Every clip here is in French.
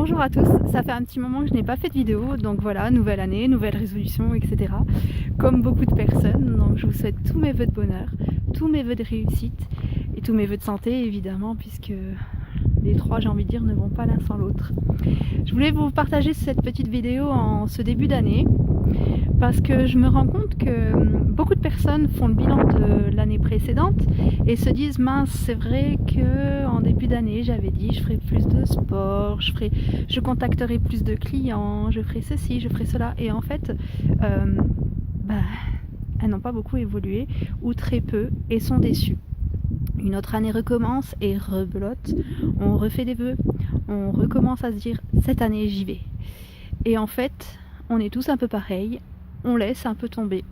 Bonjour à tous, ça fait un petit moment que je n'ai pas fait de vidéo, donc voilà, nouvelle année, nouvelle résolution, etc. Comme beaucoup de personnes, donc je vous souhaite tous mes vœux de bonheur, tous mes vœux de réussite et tous mes vœux de santé évidemment, puisque les trois, j'ai envie de dire, ne vont pas l'un sans l'autre. Je voulais vous partager cette petite vidéo en ce début d'année, parce que je me rends compte que beaucoup de personnes font le bilan de l'année précédente et se disent mince, c'est vrai que en début d'année j'avais dit je ferais plus de sport, je contacterai plus de clients, je ferai ceci, je ferai cela, et en fait elles n'ont pas beaucoup évolué ou très peu et sont déçues. Une autre année recommence et rebelote, on refait des vœux, on recommence à se dire cette année j'y vais. Et en fait, on est tous un peu pareils, on laisse un peu tomber.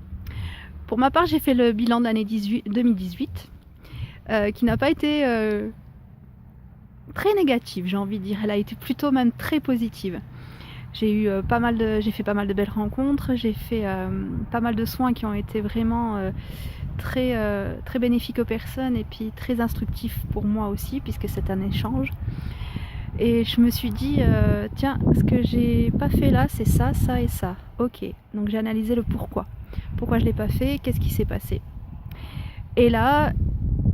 Pour ma part, j'ai fait le bilan de l'année 2018, qui n'a pas été très négative, j'ai envie de dire. Elle a été plutôt même très positive. J'ai fait pas mal de belles rencontres, j'ai fait pas mal de soins qui ont été vraiment très bénéfiques aux personnes et puis très instructifs pour moi aussi, puisque c'est un échange. Et je me suis dit, tiens, ce que j'ai pas fait là, c'est ça, ça et ça. Ok, donc j'ai analysé le pourquoi. Pourquoi je l'ai pas fait, qu'est-ce qui s'est passé. Et là,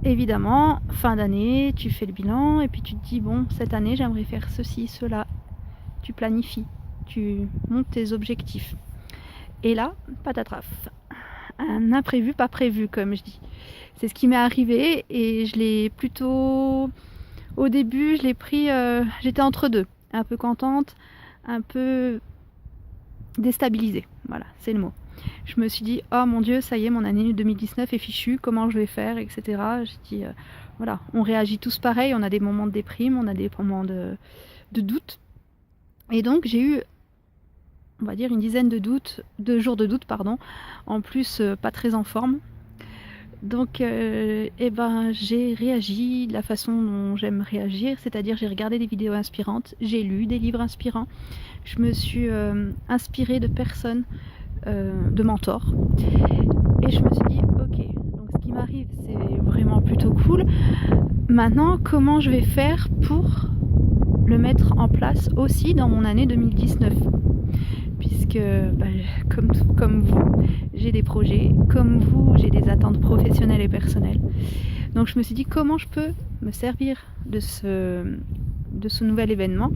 évidemment, fin d'année, tu fais le bilan et puis tu te dis, bon, cette année, j'aimerais faire ceci, cela. Tu planifies, tu montes tes objectifs. Et là, patatraf, un imprévu, pas prévu, comme je dis. C'est ce qui m'est arrivé et je l'ai plutôt... Au début, je l'ai pris, j'étais entre deux, un peu contente, un peu déstabilisée, voilà, c'est le mot. Je me suis dit, oh mon Dieu, ça y est, mon année 2019 est fichue, comment je vais faire, etc. J'ai dit, voilà, on réagit tous pareil, on a des moments de déprime, on a des moments de doute. Et donc, j'ai eu, on va dire, une dizaine de jours de doute, pardon, en plus, pas très en forme. Donc j'ai réagi de la façon dont j'aime réagir, c'est-à-dire j'ai regardé des vidéos inspirantes, j'ai lu des livres inspirants, je me suis inspirée de personnes, de mentors, et je me suis dit ok, donc ce qui m'arrive c'est vraiment plutôt cool, maintenant comment je vais faire pour le mettre en place aussi dans mon année 2019, puisque comme vous, j'ai des projets, comme vous, j'ai des attentes professionnelles et personnelles. Donc je me suis dit comment je peux me servir de ce nouvel événement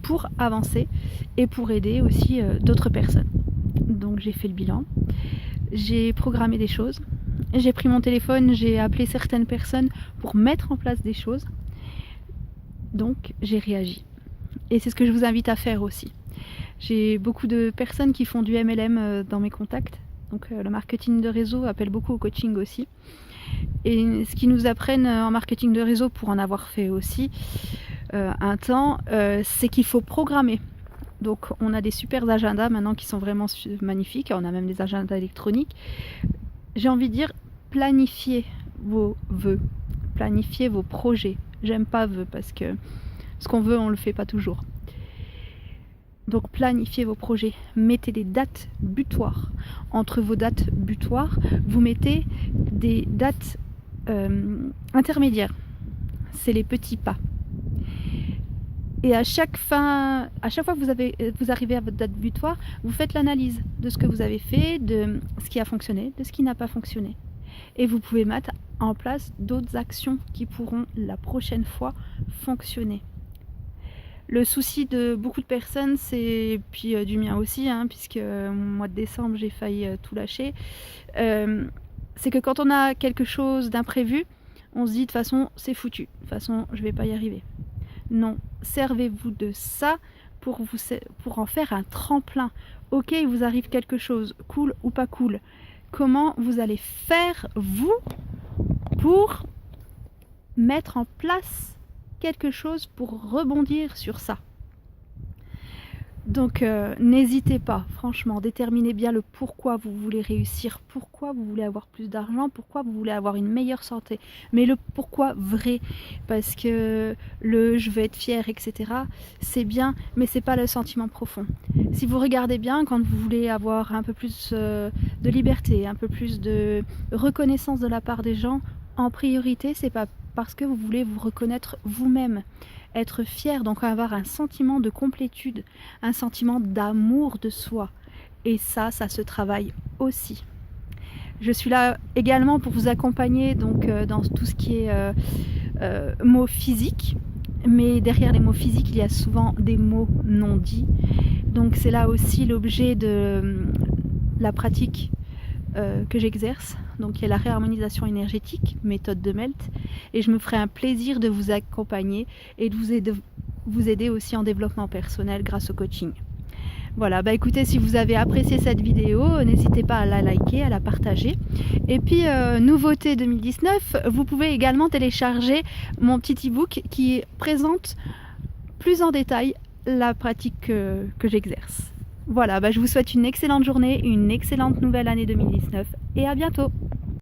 pour avancer et pour aider aussi d'autres personnes. Donc j'ai fait le bilan, j'ai programmé des choses, j'ai pris mon téléphone, j'ai appelé certaines personnes pour mettre en place des choses. Donc j'ai réagi. Et c'est ce que je vous invite à faire aussi. J'ai beaucoup de personnes qui font du MLM dans mes contacts. Donc le marketing de réseau appelle beaucoup au coaching aussi. Et ce qu'ils nous apprennent en marketing de réseau, pour en avoir fait aussi un temps, c'est qu'il faut programmer. Donc on a des super agendas maintenant qui sont vraiment magnifiques. On a même des agendas électroniques. J'ai envie de dire, planifiez vos vœux, planifiez vos projets. J'aime pas vœux parce que ce qu'on veut, on le fait pas toujours. Donc planifiez vos projets, mettez des dates butoirs. Entre vos dates butoirs, vous mettez des dates intermédiaires. C'est les petits pas. Et à chaque fois que vous arrivez à votre date butoir, vous faites l'analyse de ce que vous avez fait, de ce qui a fonctionné, de ce qui n'a pas fonctionné. Et vous pouvez mettre en place d'autres actions qui pourront la prochaine fois fonctionner. Le souci de beaucoup de personnes, c'est, puis du mien aussi, puisque au mois de décembre j'ai failli tout lâcher, c'est que quand on a quelque chose d'imprévu, on se dit de toute façon c'est foutu, de toute façon je vais pas y arriver. Non, servez-vous de ça pour en faire un tremplin. Ok, il vous arrive quelque chose, cool ou pas cool. Comment vous allez faire, vous, pour mettre en place quelque chose pour rebondir sur ça. Donc n'hésitez pas, franchement, déterminez bien le pourquoi vous voulez réussir, pourquoi vous voulez avoir plus d'argent, pourquoi vous voulez avoir une meilleure santé, mais le pourquoi vrai, parce que le je veux être fier, etc., c'est bien, mais c'est pas le sentiment profond. Si vous regardez bien, quand vous voulez avoir un peu plus de liberté, un peu plus de reconnaissance de la part des gens, en priorité, c'est pas parce que vous voulez vous reconnaître vous-même, être fier, donc avoir un sentiment de complétude, un sentiment d'amour de soi. Et ça se travaille aussi. Je suis là également pour vous accompagner donc, dans tout ce qui est mots physiques. Mais derrière les mots physiques, il y a souvent des mots non dits. Donc c'est là aussi l'objet de la pratique que j'exerce. Donc il y a la réharmonisation énergétique, méthode de Melt. Et je me ferai un plaisir de vous accompagner et de vous aider aussi en développement personnel grâce au coaching. Voilà, bah écoutez, si vous avez apprécié cette vidéo, n'hésitez pas à la liker, à la partager. Et puis, nouveauté 2019, vous pouvez également télécharger mon petit e-book qui présente plus en détail la pratique que j'exerce. Voilà, bah je vous souhaite une excellente journée, une excellente nouvelle année 2019 et à bientôt!